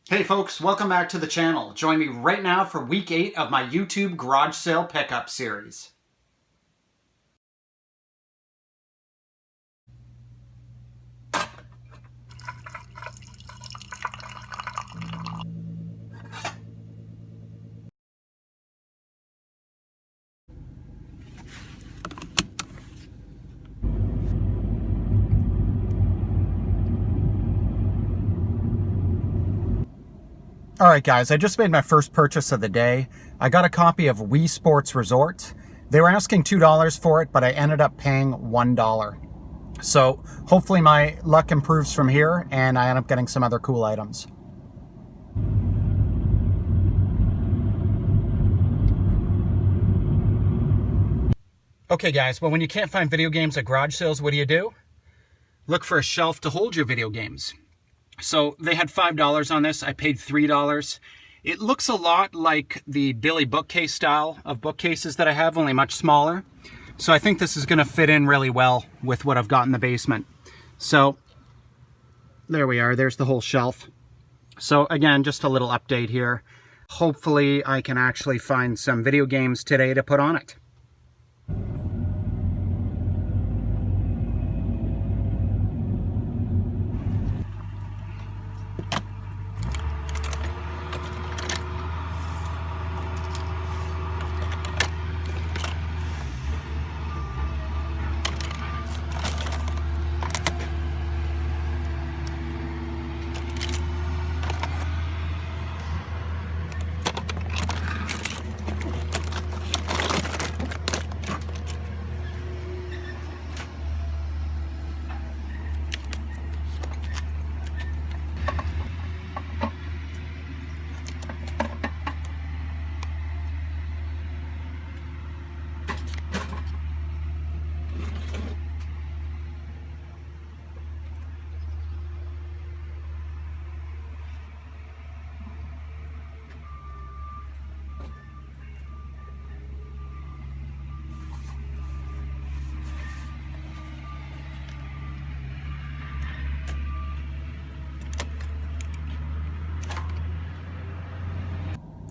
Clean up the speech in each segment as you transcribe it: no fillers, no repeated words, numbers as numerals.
Hey folks, welcome back to the channel. Join me right now for week 8 of my YouTube garage sale pickup series. Alright guys, I just made my first purchase of the day. I got a copy of Wii Sports Resort. They were asking $2 for it, but I ended up paying $1. So hopefully my luck improves from here and I end up getting some other cool items. Okay guys, well when you can't find video games at garage sales, what do? Look for a shelf to hold your video games. So they had $5 on this. I paid $3. It looks a lot like the Billy bookcase style of bookcases that I have, only much smaller. So I think this is going to fit in really well with what I've got in the basement. So there we are. There's the whole shelf. So again, just a little update here. Hopefully I can actually find some video games today to put on it.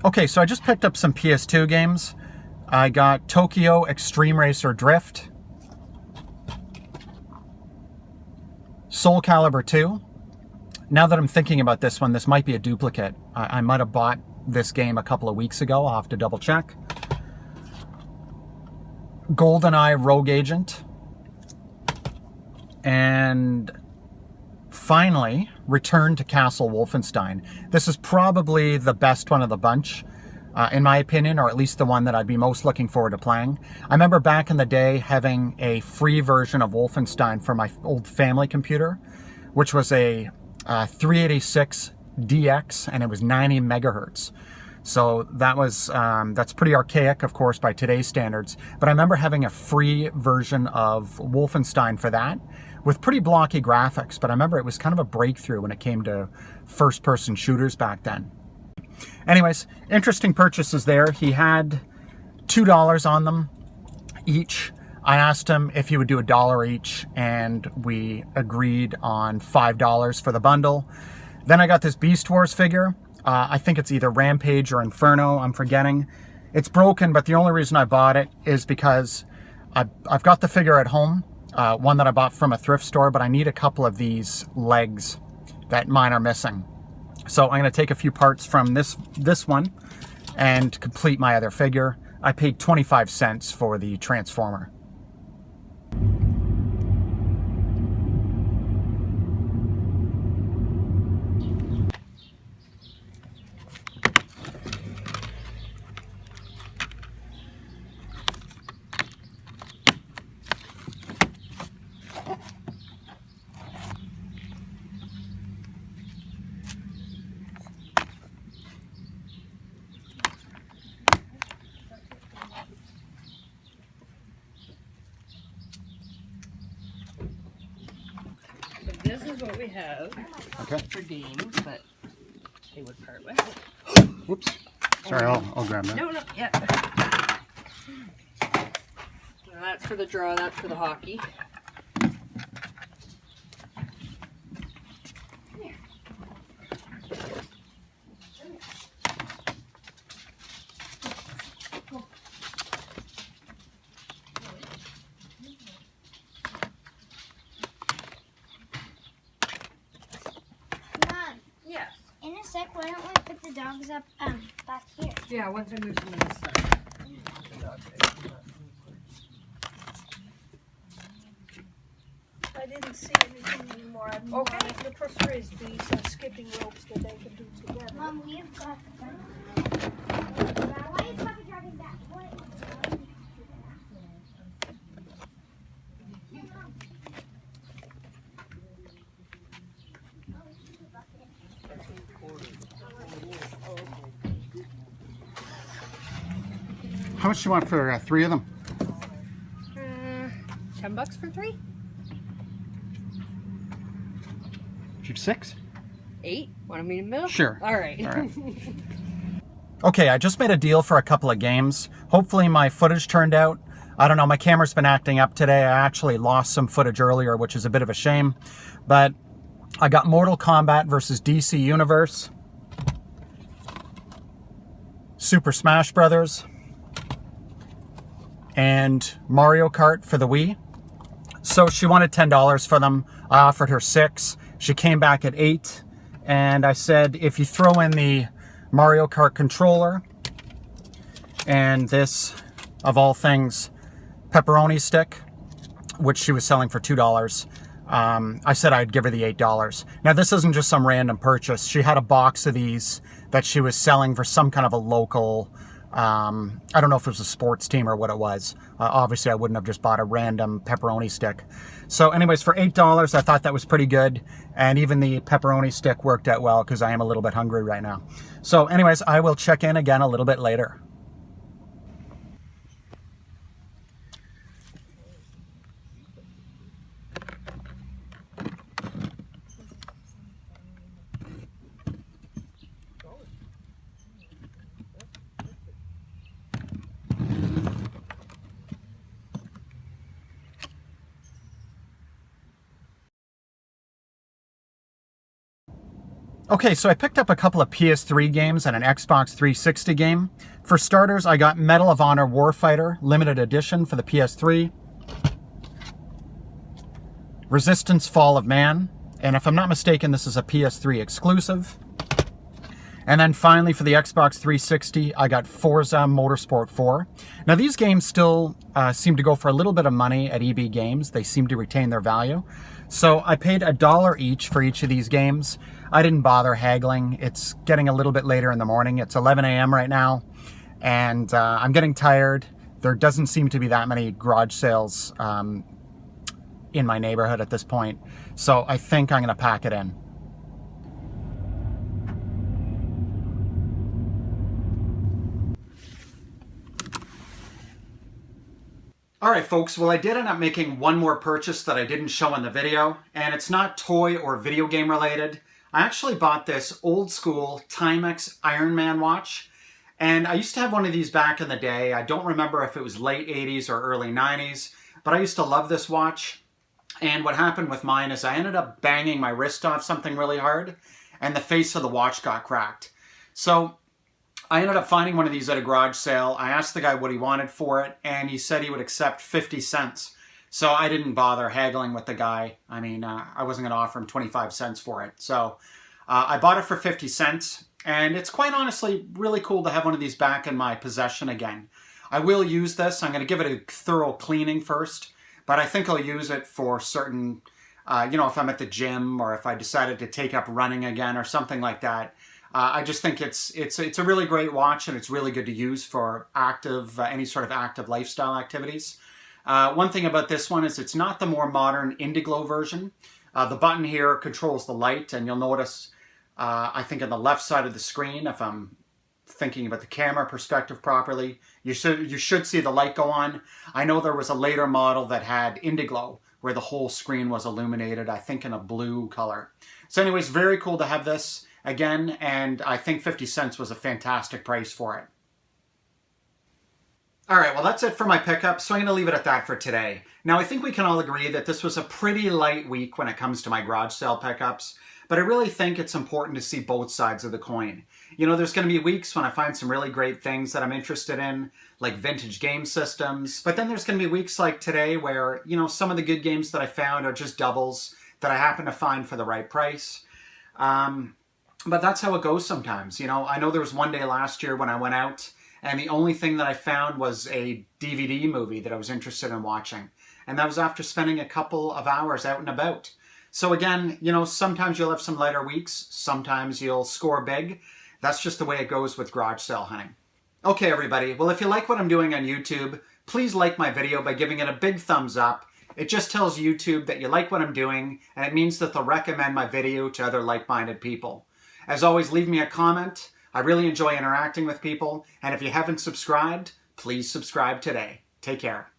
Okay, so I just picked up some PS2 games. I got Tokyo Extreme Racer Drift, Soul Calibur 2. Now that I'm thinking about this one, this might be a duplicate. I might have bought this game a couple of weeks ago. I'll have to double check. GoldenEye Rogue Agent. And finally, Return to Castle Wolfenstein. This is probably the best one of the bunch, in my opinion, or at least the one that I'd be most looking forward to playing. I remember back in the day having a free version of Wolfenstein for my old family computer, which was a 386 DX, and it was 90 megahertz. So that was that's pretty archaic, of course, by today's standards. But I remember having a free version of Wolfenstein for that, with pretty blocky graphics. But I remember it was kind of a breakthrough when it came to first-person shooters back then. Anyways, interesting purchases there. He had $2 on them each. I asked him if he would do $1 each, and we agreed on $5 for the bundle. Then I got this Beast Wars figure. I think it's either Rampage or Inferno, I'm forgetting. It's broken, but the only reason I bought it is because I've got the figure at home, one that I bought from a thrift store, but I need a couple of these legs that mine are missing. So I'm going to take a few parts from this one and complete my other figure. I paid 25 cents for the Transformer. This is what we have for games, but they would part with. Whoops. Sorry, I'll grab that. No, yeah. Now that's for the draw, that's for the hockey. sick, why don't we put the dogs up back here? Yeah, once I move some of this stuff. I didn't see anything anymore. Okay. I look for frisbees and skipping ropes that they can do together. Mom, we've got the why is Papa driving back? What? How much do you want for 3 of them? $10 for 3? Shoot 6? 8? Want to meet in the middle? Sure. All right. All right. Okay, I just made a deal for a couple of games. Hopefully my footage turned out. I don't know, my camera's been acting up today. I actually lost some footage earlier, which is a bit of a shame. But I got Mortal Kombat versus DC Universe, Super Smash Brothers, and Mario Kart for the Wii. So she wanted $10 for them. I offered her 6. She came back at 8. And I said, if you throw in the Mario Kart controller and this, of all things, pepperoni stick, which she was selling for $2, I said I'd give her the $8. Now, this isn't just some random purchase. She had a box of these that she was selling for some kind of a local, I don't know if it was a sports team or what it was. Obviously, I wouldn't have just bought a random pepperoni stick. So anyways, for $8, I thought that was pretty good. And even the pepperoni stick worked out well because I am a little bit hungry right now. So anyways, I will check in again a little bit later. Okay, so I picked up a couple of PS3 games and an Xbox 360 game. For starters, I got Medal of Honor Warfighter Limited Edition for the PS3, Resistance Fall of Man, and if I'm not mistaken, this is a PS3 exclusive. And then finally for the Xbox 360, I got Forza Motorsport 4. Now these games still seem to go for a little bit of money at EB Games. They seem to retain their value. So I paid $1 each for each of these games. I didn't bother haggling. It's getting a little bit later in the morning. It's 11 a.m. right now, and I'm getting tired. There doesn't seem to be that many garage sales in my neighborhood at this point. So I think I'm gonna pack it in. Alright folks, well I did end up making one more purchase that I didn't show in the video, and it's not toy or video game related. I actually bought this old school Timex Ironman watch, and I used to have one of these back in the day. I don't remember if it was late 80s or early 90s, but I used to love this watch. And what happened with mine is I ended up banging my wrist off something really hard, and the face of the watch got cracked. So I ended up finding one of these at a garage sale. I asked the guy what he wanted for it, and he said he would accept 50 cents. So I didn't bother haggling with the guy. I mean, I wasn't going to offer him 25 cents for it. So I bought it for 50 cents, and it's quite honestly really cool to have one of these back in my possession again. I will use this. I'm going to give it a thorough cleaning first, but I think I'll use it for certain, you know, if I'm at the gym or if I decided to take up running again or something like that. I just think it's a really great watch, and it's really good to use for active, any sort of active lifestyle activities. One thing about this one is it's not the more modern Indiglo version. The button here controls the light, and you'll notice, I think on the left side of the screen, if I'm thinking about the camera perspective properly, you should see the light go on. I know there was a later model that had Indiglo, where the whole screen was illuminated, I think in a blue color. So anyways, very cool to have this again, and I think 50 cents was a fantastic price for it. Alright, well that's it for my pickup, so I'm going to leave it at that for today. Now I think we can all agree that this was a pretty light week when it comes to my garage sale pickups, but I really think it's important to see both sides of the coin. You know, there's going to be weeks when I find some really great things that I'm interested in, like vintage game systems, but then there's going to be weeks like today where, you know, some of the good games that I found are just doubles that I happen to find for the right price. But that's how it goes sometimes. You know, I know there was one day last year when I went out and the only thing that I found was a DVD movie that I was interested in watching. And that was after spending a couple of hours out and about. So again, you know, sometimes you'll have some lighter weeks. Sometimes you'll score big. That's just the way it goes with garage sale hunting. Okay, everybody. Well, if you like what I'm doing on YouTube, please like my video by giving it a big thumbs up. It just tells YouTube that you like what I'm doing, and it means that they'll recommend my video to other like-minded people. As always, leave me a comment. I really enjoy interacting with people, and if you haven't subscribed, please subscribe today. Take care.